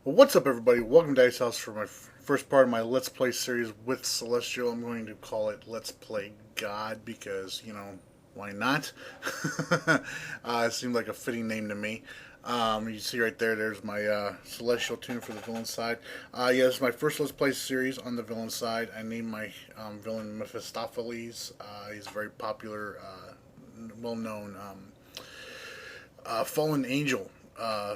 Well, what's up, everybody? Welcome to Dice House for my first part of my Let's Play series with Celestial. I'm going to call it Let's Play God because, why not? It seemed like a fitting name to me. You see right there, there's my Celestial tune for the villain side. Yeah, this is my first Let's Play series on the villain side. I named my villain Mephistopheles. He's a very popular, well-known fallen angel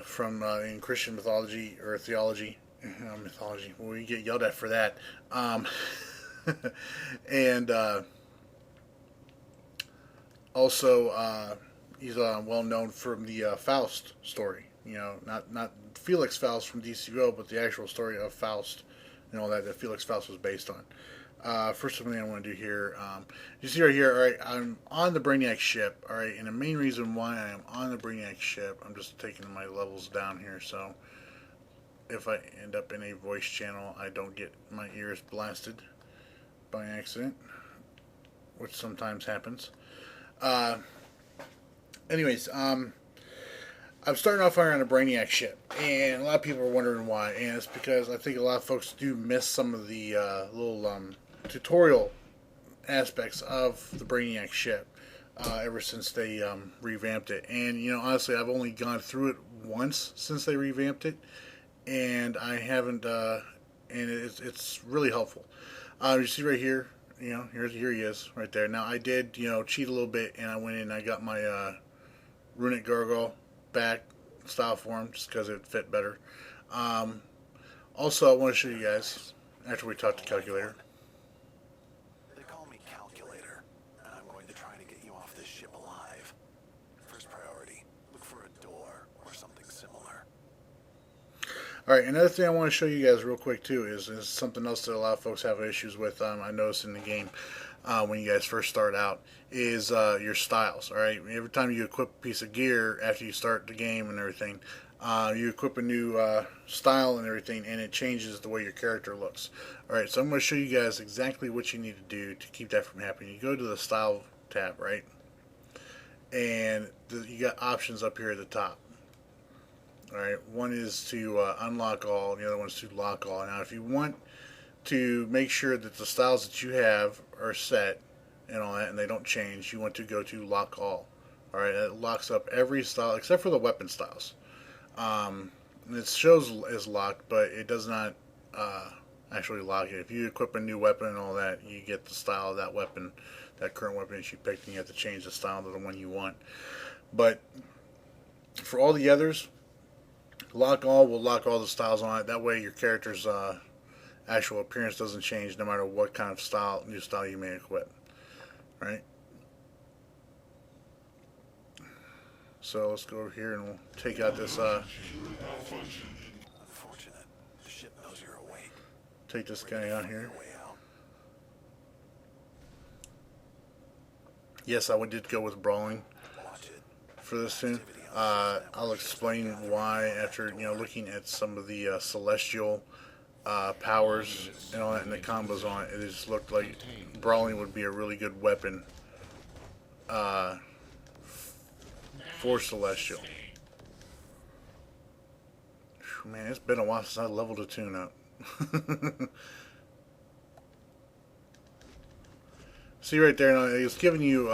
from in Christian mythology or theology. Mythology. Well, you get yelled at for that. And also, he's well known from the Faust story. Not Felix Faust from DCUO, but the actual story of Faust. That Felix Faust was based on. First thing I want to do here, you see right here, alright, I'm on the Brainiac ship, alright, and the main reason why I am on the Brainiac ship, I'm just taking my levels down here, so if I end up in a voice channel, I don't get my ears blasted by accident, which sometimes happens. Anyways, I'm starting off here on a Brainiac ship, and a lot of people are wondering why, and it's because I think a lot of folks do miss some of the little tutorial aspects of the Brainiac ship ever since they revamped it. And, honestly, I've only gone through it once since they revamped it, and I haven't, and it's really helpful. You see right here, here he is, right there. Now, I did, cheat a little bit, and I went in and I got my Runic Gargoyle back style form just because it fit better. Also, I want to show you guys after we talk to Calculator. They call me Calculator, and I'm going to try to get you off this ship alive. First priority, look for a door or something similar. Alright, another thing I want to show you guys real quick too is something else that a lot of folks have issues with. I noticed in the game when you guys first start out is your styles. Alright, every time you equip a piece of gear after you start the game and everything, you equip a new style and everything, and it changes the way your character looks. Alright, so I'm going to show you guys exactly what you need to do to keep that from happening. You go to the style tab, right, and you got options up here at the top. Alright, one is to unlock all, and the other one is to lock all. Now, if you want to make sure that the styles that you have are set and all that, and they don't change, you want to go to lock all. Alright, it locks up every style except for the weapon styles. It shows as locked, but it does not actually lock it. If you equip a new weapon and all that, you get the style of that weapon, that current weapon that you picked, and you have to change the style to the one you want. But for all the others, lock all will lock all the styles on it. That way your character's actual appearance doesn't change no matter what kind of new style you may equip. Right? So let's go over here and we'll take out this Unfortunate. The ship knows you're awake. take this guy out here. Yes, I did go with brawling for this too. I'll explain why after looking at some of the celestial powers and all that and the combos on it. It just looked like brawling would be a really good weapon for celestial. Man, it's been a while since I leveled a tune up. See right there, now it's giving you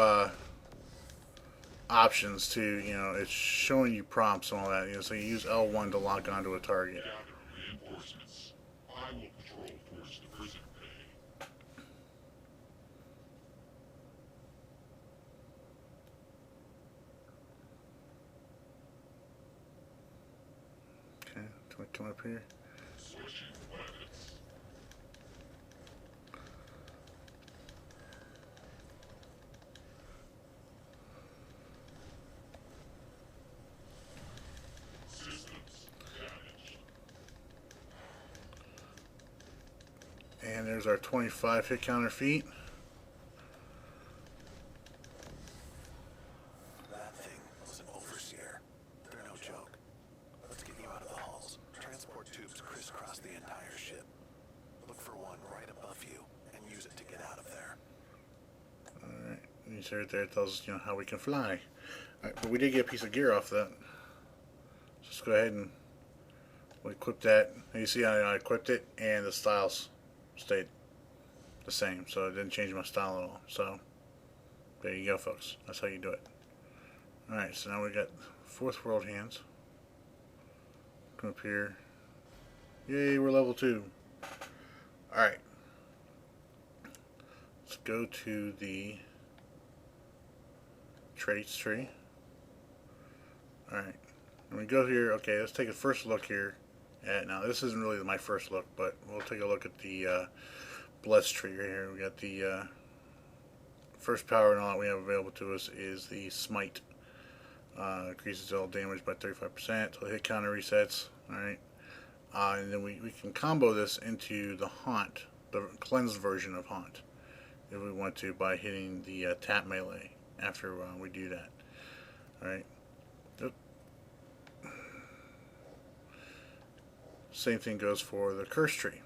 options to, it's showing you prompts and all that. So you use L1 to lock onto a target. Okay, do I come up here? And there's our 25 hit counter feet. That thing was an overseer. They're no joke. Let's get you out of the halls. Transport tubes crisscross the entire ship. Look for one right above you and use it to get out of there. Alright, you see right there it tells us how we can fly. Alright, but we did get a piece of gear off that. Just go ahead and we equipped that. And you see how I equipped it, and the styles stayed the same, so it didn't change my style at all. So there you go, folks. That's how you do it. Alright, so now we got fourth world hands. Come up here. Yay, we're level 2. Alright. Let's go to the traits tree. Alright. When we go here, okay, let's take a first look here at, now this isn't really my first look, but we'll take a look at the blessed tree right here. We got the first power and all that we have available to us is the smite. Increases all damage by 35% till hit counter resets. Alright. And then we can combo this into the haunt, the cleansed version of haunt, if we want to, by hitting the tap melee after we do that. Alright. Same thing goes for the curse tree.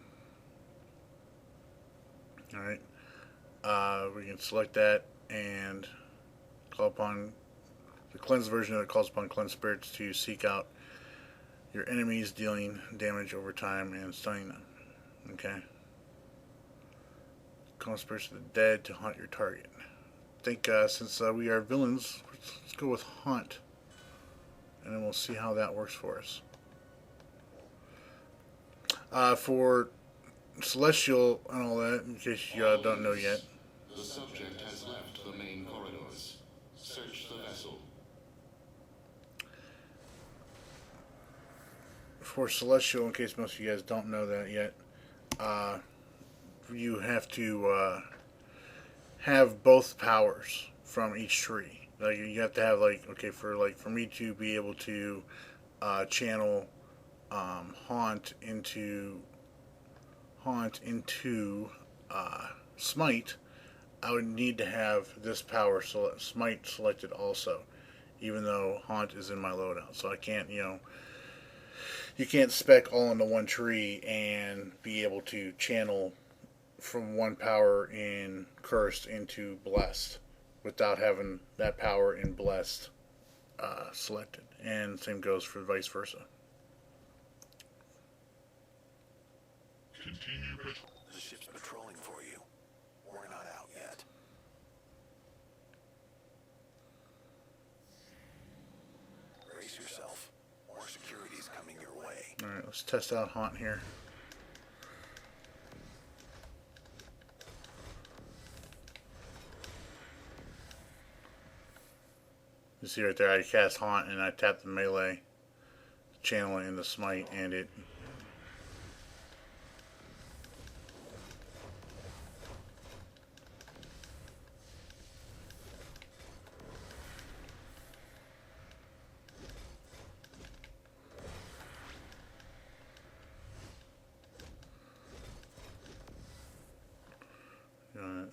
Alright. We can select that and call upon the cleansed version of it, calls upon cleansed spirits to seek out your enemies, dealing damage over time and stunning them. Okay. Call spirits of the dead to haunt your target. I think since we are villains, let's go with haunt, and then we'll see how that works for us. For celestial and all that, in case you don't know yet. The subject has left the main corridors. Search the vessel. For celestial, in case most of you guys don't know that yet, you have to have both powers from each tree. Like you have to have for me to be able to channel haunt into smite, I would need to have this power smite selected also, even though haunt is in my loadout. So I can't, you can't spec all into one tree and be able to channel from one power in cursed into blessed without having that power in blessed selected. And same goes for vice versa. Continue patrol. The ship's patrolling for you. We're not out yet. Brace yourself. More security's coming your way. Alright, let's test out haunt here. You see right there, I cast haunt and I tap the melee, channel it into smite, and it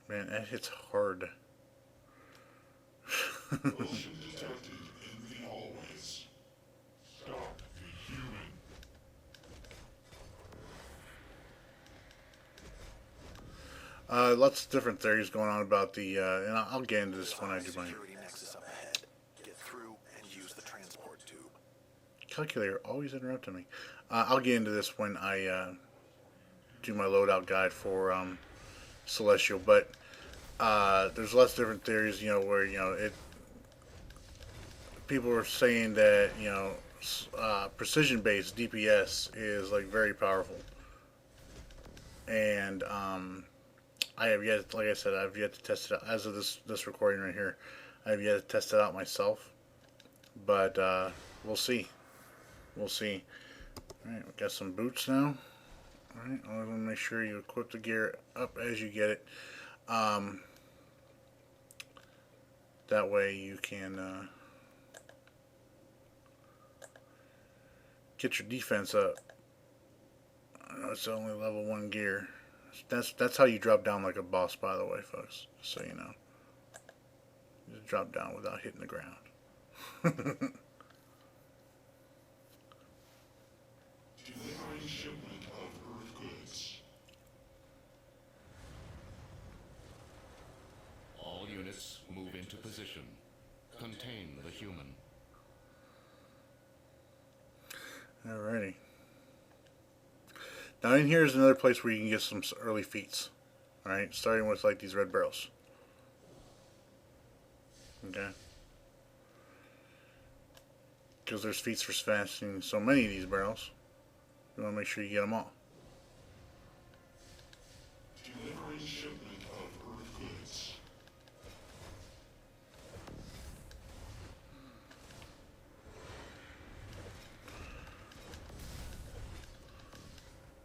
man, that hits hard. Motion detected in the hallways. Stop the human. Lots of different theories going on about the, and I'll get into this when I do my Security nexus up ahead. Get through and use the transport tube. calculator. Always interrupting me. I'll get into this when I do my loadout guide for Celestial, but there's lots of different theories, where people are saying that precision-based DPS is like very powerful, and I have yet, like I said, I've yet to test it out. As of this recording right here, I have yet to test it out myself, but we'll see. We'll see. All right, we got some boots now. All right, I want to make sure you equip the gear up as you get it. That way you can get your defense up. I know it's only level 1 gear. That's how you drop down like a boss, by the way, folks. Just so you know. You just drop down without hitting the ground. Delivering shipment of Earth goods. All units move into position. Contain the human. Alrighty. Now in here is another place where you can get some early feats. Alright, starting with like these red barrels. Okay. Because there's feats for smashing so many of these barrels. You want to make sure you get them all. Delivering shipment of Earth goods.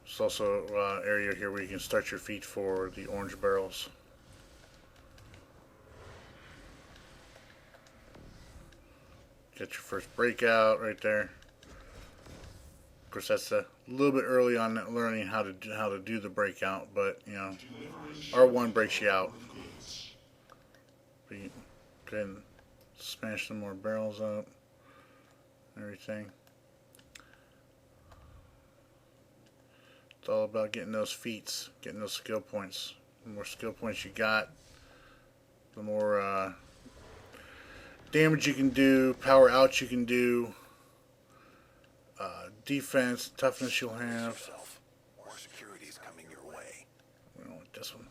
There's also an area here where you can start your feat for the orange barrels. Get your first breakout right there. Of course, that's a little bit early on learning how to do the breakout, but you know, R1 breaks you out. But you go ahead and smash some more barrels up. Everything. It's all about getting those feats, getting those skill points. The more skill points you got, the more damage you can do, power outs you can do, defense, toughness you'll have. More security is coming your way. We don't want this one.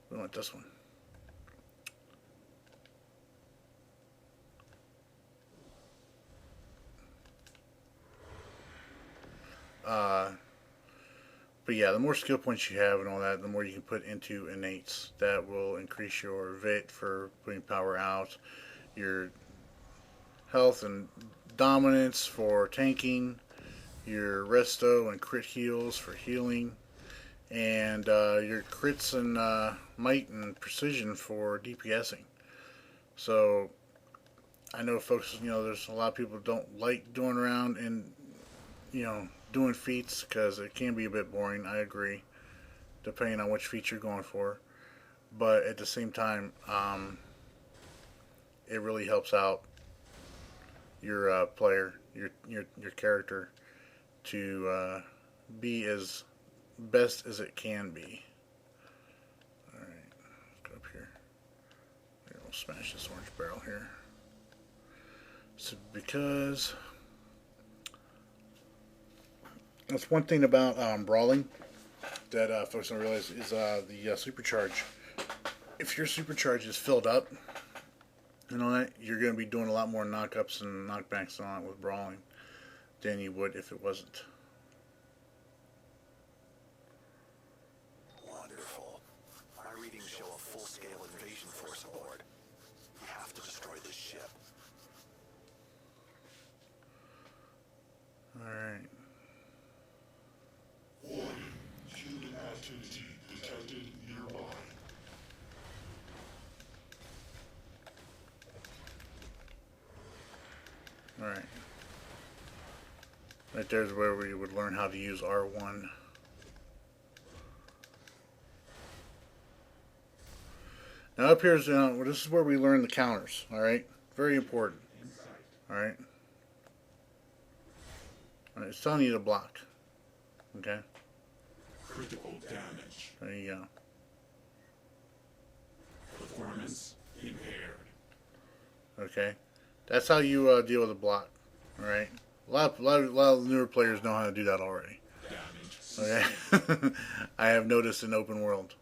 We want this one. But yeah, the more skill points you have and all that, the more you can put into innates. That will increase your VIT for putting power out, your health and dominance for tanking, your resto and crit heals for healing, and your crits and might and precision for DPSing. So I know folks, you know, there's a lot of people who don't like doing around and, you know, doing feats because it can be a bit boring. I agree, depending on which feat you're going for. But at the same time, it really helps out your player, your character, to be as best as it can be. All right, let's go up here. We'll smash this orange barrel here. So because that's one thing about brawling that folks don't realize is the supercharge. If your supercharge is filled up and all that, you're going to be doing a lot more knockups and knockbacks on it with brawling than you would if it wasn't. Wonderful. My readings show a full-scale invasion force aboard. We have to destroy this ship. Alright. Warning. Human activity detected nearby. Alright. Right there's where we would learn how to use R1. Now up here is, this is where we learn the counters, alright? Very important. Alright? Alright, it's telling you to block. Okay? Critical damage. There you go. Performance impaired. Okay? That's how you deal with a block. Alright? A lot of newer players know how to do that already. Damage. Okay? I have noticed in open world.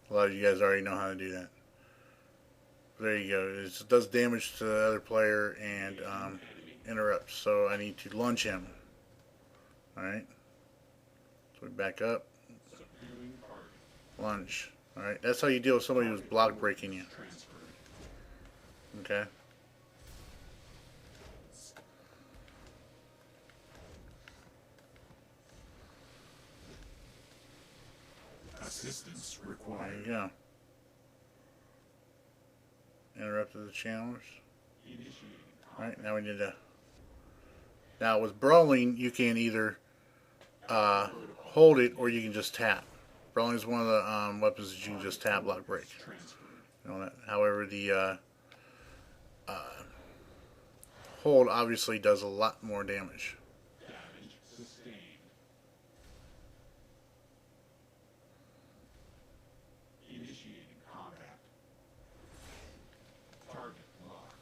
A lot of you guys already know how to do that. There you go. It does damage to the other player and interrupts. So I need to lunge him. Alright? So we back up. Lunge. Alright? That's how you deal with somebody who's block breaking you. Okay? Assistance There required. you go. Interrupted the channelers. Alright, now we need to... Now with brawling, you can either hold it or you can just tap. Brawling is one of the weapons that you can just tap, block, break. You know that. However, the hold obviously does a lot more damage. Damage sustained. Initiating combat. Target locked.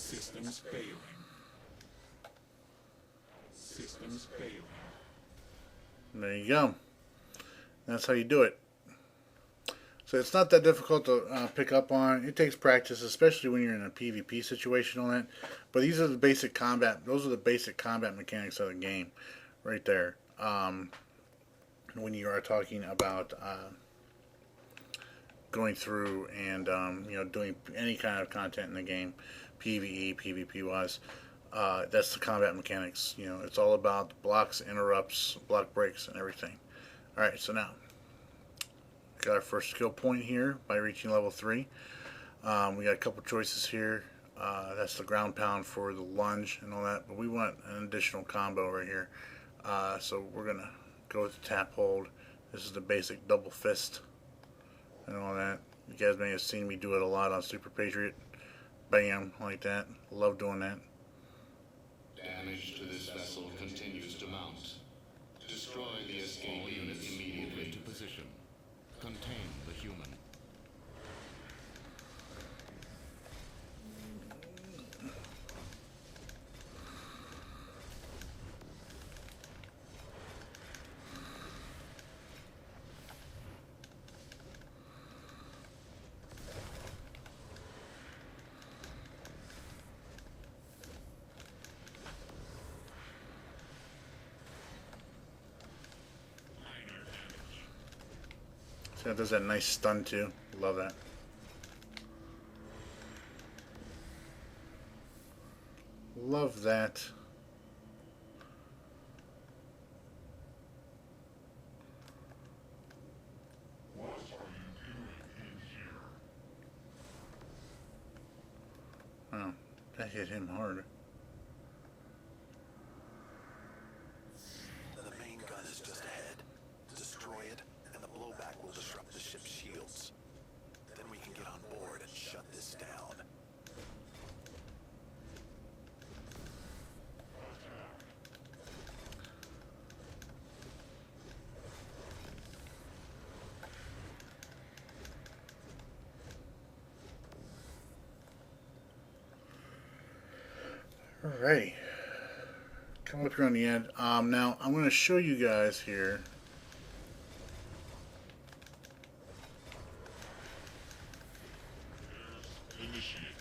Systems failing. Systems failing. There you go. That's how you do it. So it's not that difficult to pick up on. It takes practice, especially when you're in a PvP situation on that. But these are the basic combat. Those are the basic combat mechanics of the game, right there. When you are talking about going through and doing any kind of content in the game, PvE, PvP wise, that's the combat mechanics. It's all about blocks, interrupts, block breaks, and everything. All right, so now got our first skill point here by reaching level 3. We got a couple choices here. That's the ground pound for the lunge and all that, but we want an additional combo right here. So we're gonna go with the tap hold. This is the basic double fist and all that. You guys may have seen me do it a lot on Superpatriot. Bam, like that. Love doing that. Damage to this vessel continues to mount. Destroy the escape unit immediately. Into position. Contain the human. See, that does that nice stun too. Love that. Love that. What are you doing in here? Oh, that hit him hard. The main gun is just ahead. Destroy it, and the blowback will disrupt the ship's shields. Then we can get on board and shut this down. Alrighty. Come up here on the end. Now, I'm going to show you guys here. Initiated.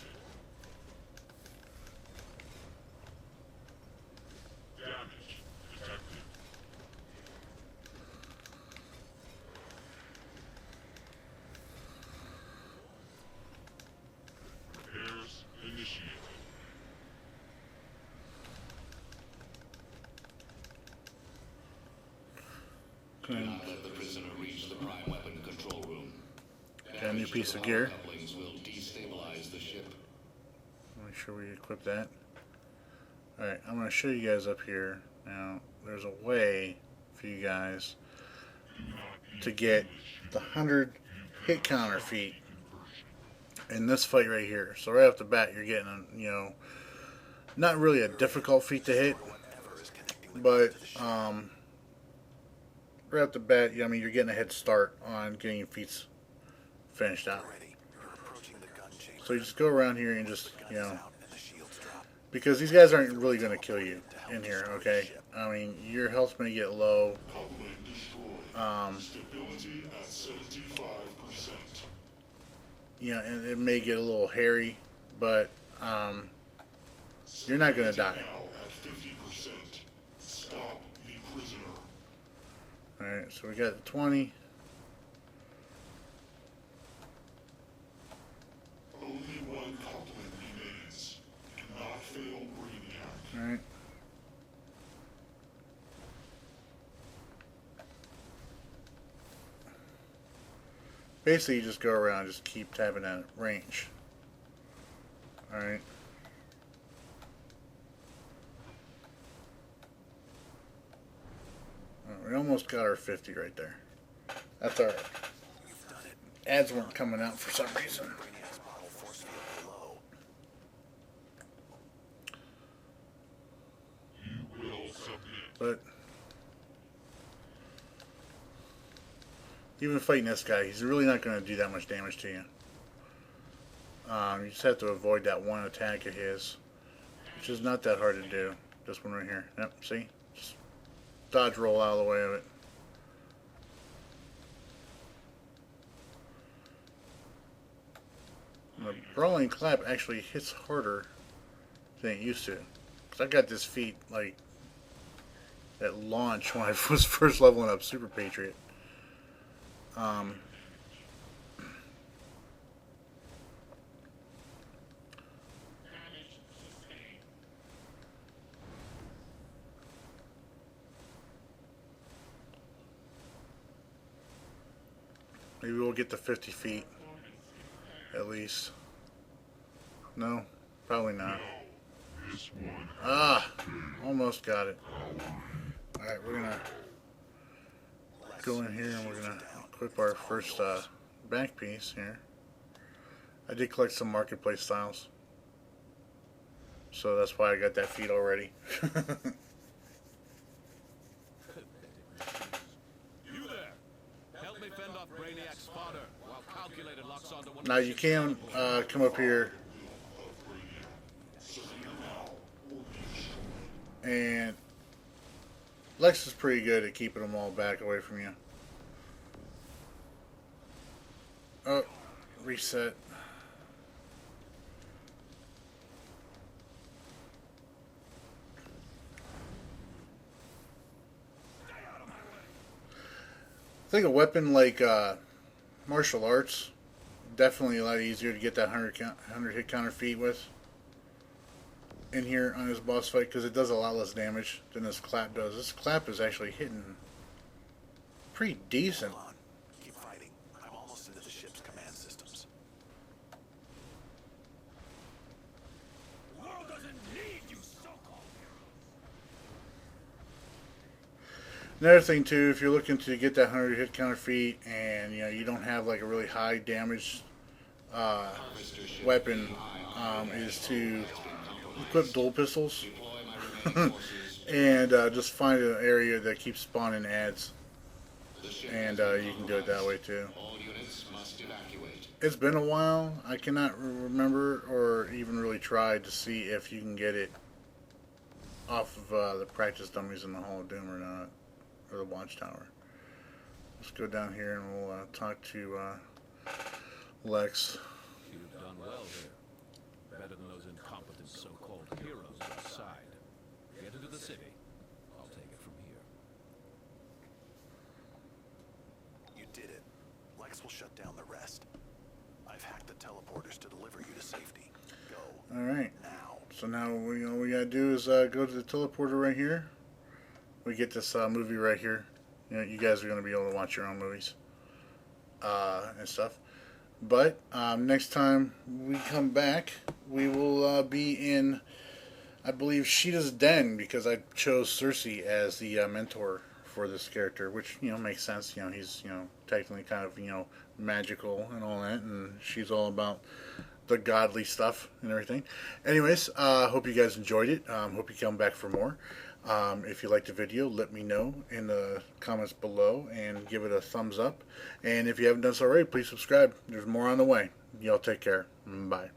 Damage detected. Repairs initiated. Do not let the prisoner reach the prime weapon control room. Got a new piece of Power gear. couplings will destabilize the ship. Make sure we equip that. Alright, I'm going to show you guys up here. Now, there's a way for you guys to get the 100 hit counter feat in this fight right here. So right off the bat, you're getting, not really a difficult feat to hit, but right off the bat, you're getting a head start on getting your feats finished out. Ready. You're approaching the gun chamber. So you just go around here and just, Gun is out and the shields drop. because these guys aren't really going to kill you in here, okay? I mean, your health's going to get low. Coupling destroyed. Stability at 75%. And it may get a little hairy, but you're not going to die. Now at 50%. Stop the prisoner. Alright, so we got the 20. Only one coupling remains. Cannot fail Brainiac. Alright. Basically, you just go around and just keep tapping at range. Alright. We almost got our 50 right there. That's alright. You've done it. Ads weren't coming out for some reason. Brainiac's bottle force field below. You will submit. But even fighting this guy, he's really not going to do that much damage to you. You just have to avoid that one attack of his, which is not that hard to do. This one right here. Yep, see? Just dodge roll out of the way of it. The brawling clap actually hits harder than it used to. Because I got this feat, like, at launch when I was first leveling up Superpatriot. Maybe we'll get to 50 feet. At least. No, probably not. Ah, almost got it. Alright, we're gonna go in here and we're gonna equip our first back piece here. I did collect some marketplace styles, so that's why I got that feat already. Now you can come up here and Lex is pretty good at keeping them all back away from you. Oh, reset. I think a weapon like martial arts, definitely a lot easier to get that 100 hit counter feat with in here on his boss fight, because it does a lot less damage than this clap does. This clap is actually hitting pretty decent. Hold on. Keep fighting. I'm almost into the ship's command systems. The world doesn't need you so-called heroes. Another thing too, if you're looking to get that 100 hit counter feat and you don't have like a really high damage weapon, is to equip dual pistols and just find an area that keeps spawning ads, and you can do it that way too. It's been a while. I cannot remember or even really try to see if you can get it off of the practice dummies in the Hall of Doom or not, or the Watchtower. Let's go down here and we'll talk to Lex. You've done well here. Better than those incompetent so-called heroes outside. Get into the city. I'll take it from here. You did it. Lex will shut down the rest. I've hacked the teleporters to deliver you to safety. Go. Alright. Now. So now all we gotta do is go to the teleporter right here. We get this movie right here. You guys are gonna be able to watch your own movies and stuff. But next time we come back, we will be in, I believe, Sheeta's Den, because I chose Cersei as the mentor for this character, which makes sense. He's technically kind of magical and all that, and she's all about the godly stuff and everything. Anyways, hope you guys enjoyed it. Hope you come back for more. If you liked the video, let me know in the comments below and give it a thumbs up. And if you haven't done so already, please subscribe. There's more on the way. Y'all take care. Bye.